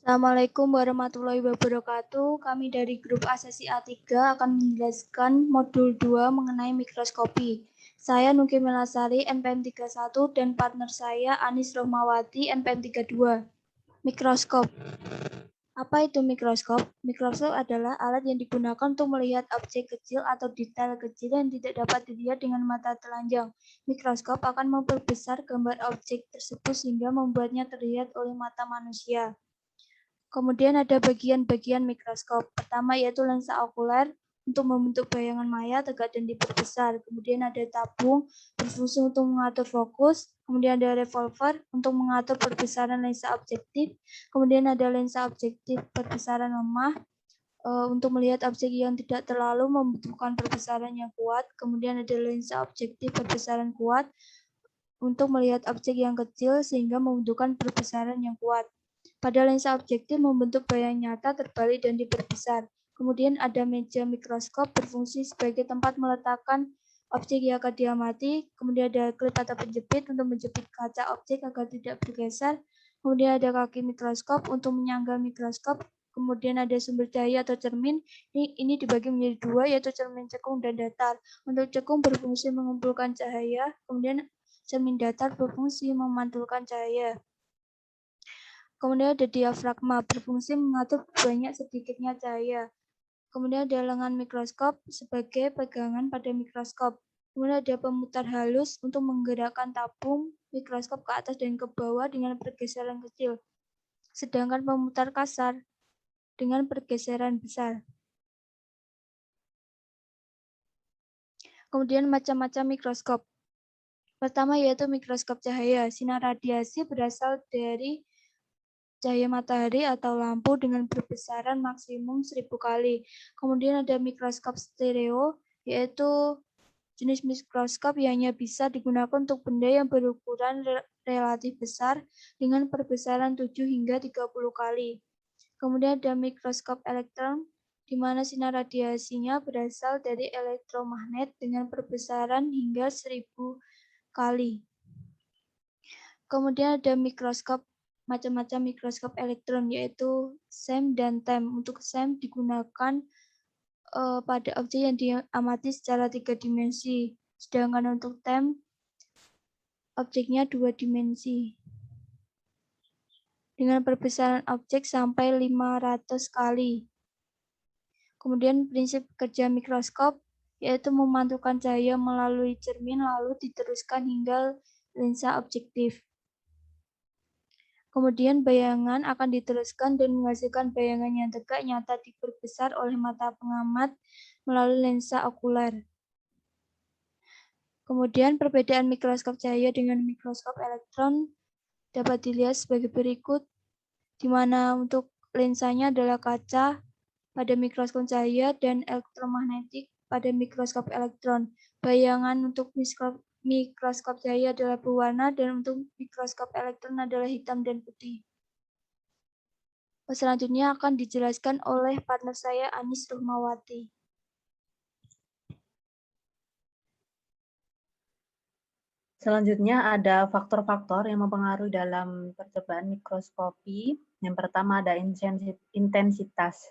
Assalamualaikum warahmatullahi wabarakatuh. Kami dari grup Asesi A3 akan menjelaskan modul 2 mengenai mikroskopi. Saya Nuki Melasari, NPM 31, dan partner saya Anis Rohmawati, NPM 32. Mikroskop. Apa itu mikroskop? Mikroskop adalah alat yang digunakan untuk melihat objek kecil atau detail kecil yang tidak dapat dilihat dengan mata telanjang. Mikroskop akan memperbesar gambar objek tersebut sehingga membuatnya terlihat oleh mata manusia. Kemudian ada bagian-bagian mikroskop. Pertama yaitu lensa okuler untuk membentuk bayangan maya tegak dan diperbesar. Kemudian ada tabung berfungsi untuk mengatur fokus. Kemudian ada revolver untuk mengatur perbesaran lensa objektif. Kemudian ada lensa objektif perbesaran lemah untuk melihat objek yang tidak terlalu membutuhkan perbesaran yang kuat. Kemudian ada lensa objektif perbesaran kuat untuk melihat objek yang kecil sehingga membutuhkan perbesaran yang kuat. Pada lensa objektif membentuk bayang nyata terbalik dan diperbesar. Kemudian ada meja mikroskop berfungsi sebagai tempat meletakkan objek yang akan diamati. Kemudian ada klip atau penjepit untuk menjepit kaca objek agar tidak bergeser. Kemudian ada kaki mikroskop untuk menyangga mikroskop. Kemudian ada sumber cahaya atau cermin. Ini dibagi menjadi dua, yaitu cermin cekung dan datar. Untuk cekung berfungsi mengumpulkan cahaya. Kemudian cermin datar berfungsi memantulkan cahaya. Kemudian ada diafragma, berfungsi mengatur banyak sedikitnya cahaya. Kemudian ada lengan mikroskop sebagai pegangan pada mikroskop. Kemudian ada pemutar halus untuk menggerakkan tabung mikroskop ke atas dan ke bawah dengan pergeseran kecil. Sedangkan pemutar kasar dengan pergeseran besar. Kemudian macam-macam mikroskop. Pertama yaitu mikroskop cahaya. Sinar radiasi berasal dari cahaya matahari atau lampu dengan perbesaran maksimum 1000 kali. Kemudian ada mikroskop stereo, yaitu jenis mikroskop yang hanya bisa digunakan untuk benda yang berukuran relatif besar dengan perbesaran 7 hingga 30 kali. Kemudian ada mikroskop elektron, di mana sinar radiasinya berasal dari elektromagnet dengan perbesaran hingga 1000 kali. Kemudian ada mikroskop macam-macam mikroskop elektron yaitu SEM dan TEM. Untuk SEM digunakan pada objek yang diamati secara 3 dimensi, sedangkan untuk TEM objeknya 2 dimensi. Dengan perbesaran objek sampai 500 kali. Kemudian prinsip kerja mikroskop yaitu memantulkan cahaya melalui cermin lalu diteruskan hingga lensa objektif. Kemudian bayangan akan diteruskan dan menghasilkan bayangan yang tegak nyata diperbesar oleh mata pengamat melalui lensa okuler. Kemudian perbedaan mikroskop cahaya dengan mikroskop elektron dapat dilihat sebagai berikut, di mana untuk lensanya adalah kaca pada mikroskop cahaya dan elektromagnetik pada mikroskop elektron. Bayangan untuk mikroskop cahaya adalah berwarna dan untuk mikroskop elektron adalah hitam dan putih. Selanjutnya akan dijelaskan oleh partner saya Anis Rohmawati. Selanjutnya ada faktor-faktor yang mempengaruhi dalam percobaan mikroskopi. Yang pertama ada intensitas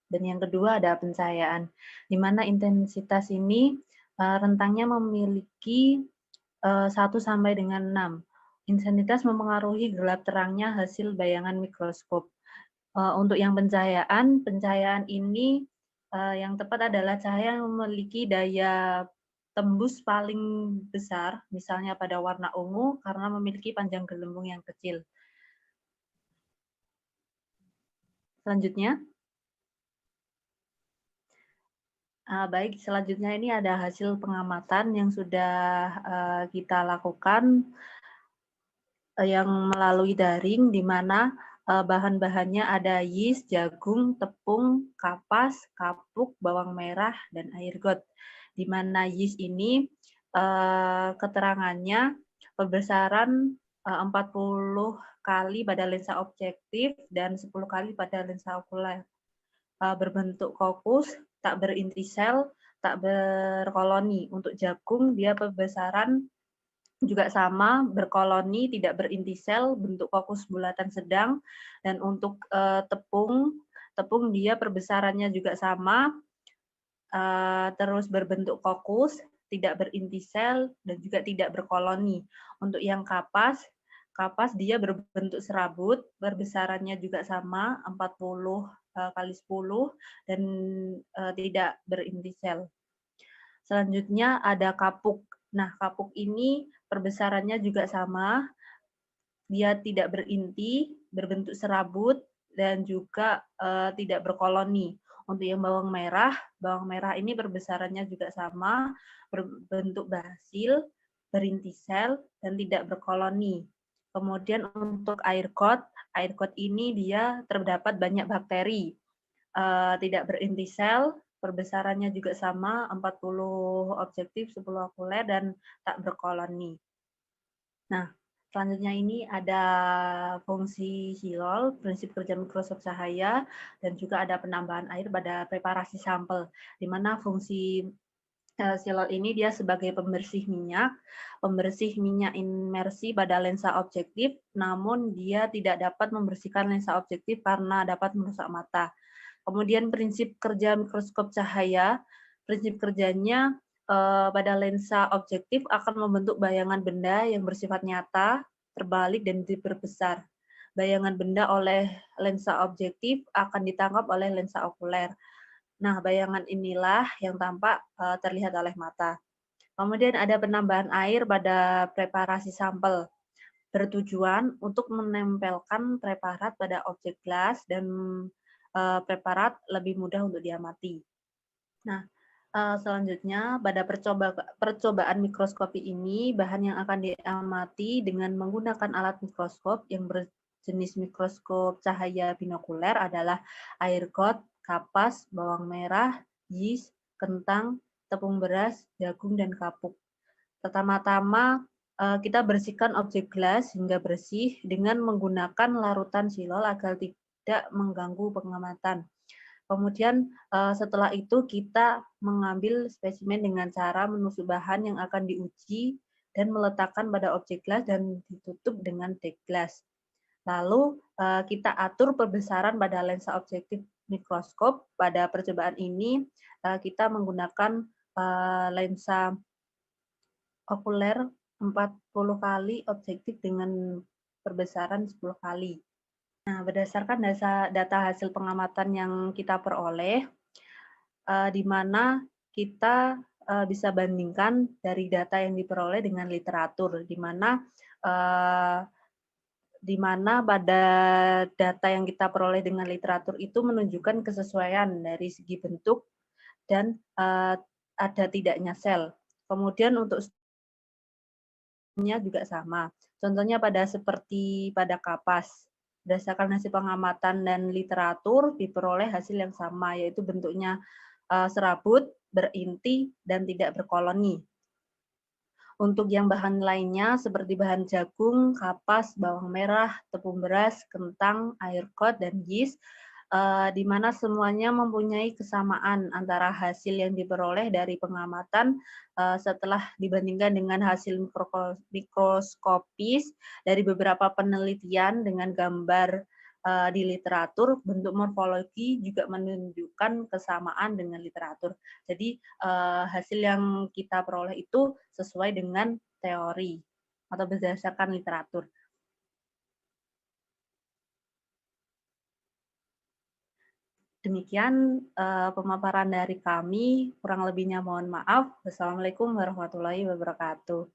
dan yang kedua ada pencahayaan. Di mana intensitas ini rentangnya memiliki 1 sampai dengan 6. Intensitas mempengaruhi gelap terangnya hasil bayangan mikroskop. Untuk yang pencahayaan ini yang tepat adalah cahaya yang memiliki daya tembus paling besar, misalnya pada warna ungu, karena memiliki panjang gelembung yang kecil. Selanjutnya. Baik, selanjutnya ini ada hasil pengamatan yang sudah kita lakukan yang melalui daring, di mana bahan-bahannya ada yeast, jagung, tepung, kapas, kapuk, bawang merah, dan air got. Di mana yeast ini keterangannya perbesaran 40 kali pada lensa objektif dan 10 kali pada lensa okuler. Berbentuk kokus, tak berinti sel, tak berkoloni. Untuk jagung dia perbesaran juga sama, berkoloni, tidak berinti sel, bentuk kokus bulatan sedang, dan untuk tepung dia perbesarannya juga sama, terus berbentuk kokus, tidak berinti sel, dan juga tidak berkoloni. Untuk yang kapas dia berbentuk serabut, perbesarannya juga sama, 40 kali 10, dan tidak berinti sel. Selanjutnya ada kapuk. Nah, kapuk ini perbesarannya juga sama, dia tidak berinti, berbentuk serabut, dan juga tidak berkoloni. Untuk yang bawang merah ini perbesarannya juga sama, berbentuk basil, berinti sel, dan tidak berkoloni. Kemudian untuk air kot ini dia terdapat banyak bakteri, tidak berinti sel, perbesarannya juga sama, 40 objektif, 10 okuler, dan tak berkoloni. Nah, selanjutnya ini ada fungsi silol, prinsip kerja mikroskop cahaya, dan juga ada penambahan air pada preparasi sampel, di mana fungsi silol ini dia sebagai pembersih minyak imersi pada lensa objektif, namun dia tidak dapat membersihkan lensa objektif karena dapat merusak mata. Kemudian prinsip kerja mikroskop cahaya, prinsip kerjanya pada lensa objektif akan membentuk bayangan benda yang bersifat nyata, terbalik, dan diperbesar. Bayangan benda oleh lensa objektif akan ditangkap oleh lensa okuler. Nah, bayangan inilah yang tampak terlihat oleh mata. Kemudian ada penambahan air pada preparasi sampel, bertujuan untuk menempelkan preparat pada objek gelas dan preparat lebih mudah untuk diamati. Nah, selanjutnya pada percobaan mikroskopi ini, bahan yang akan diamati dengan menggunakan alat mikroskop yang berjenis mikroskop cahaya binokuler adalah air got, kapas, bawang merah, yeast, kentang, tepung beras, jagung, dan kapuk. Pertama-tama, kita bersihkan objek gelas hingga bersih dengan menggunakan larutan silol agar tidak mengganggu pengamatan. Kemudian setelah itu kita mengambil spesimen dengan cara menusuk bahan yang akan diuji dan meletakkan pada objek gelas dan ditutup dengan dek gelas. Lalu kita atur perbesaran pada lensa objektif mikroskop. Pada percobaan ini kita menggunakan lensa okuler 40 kali objektif dengan perbesaran 10 kali. Nah, berdasarkan data hasil pengamatan yang kita peroleh, di mana kita bisa bandingkan dari data yang diperoleh dengan literatur, di mana pada data yang kita peroleh dengan literatur itu menunjukkan kesesuaian dari segi bentuk dan ada tidaknya sel. Kemudian untuk juga sama. Contohnya seperti pada kapas. Berdasarkan hasil pengamatan dan literatur diperoleh hasil yang sama, yaitu bentuknya serabut, berinti, dan tidak berkoloni. Untuk yang bahan lainnya seperti bahan jagung, kapas, bawang merah, tepung beras, kentang, air got, dan yeast, di mana semuanya mempunyai kesamaan antara hasil yang diperoleh dari pengamatan setelah dibandingkan dengan hasil mikroskopis dari beberapa penelitian dengan gambar di literatur. Bentuk morfologi juga menunjukkan kesamaan dengan literatur. Jadi hasil yang kita peroleh itu sesuai dengan teori atau berdasarkan literatur. Demikian pemaparan dari kami, kurang lebihnya mohon maaf. Wassalamualaikum warahmatullahi wabarakatuh.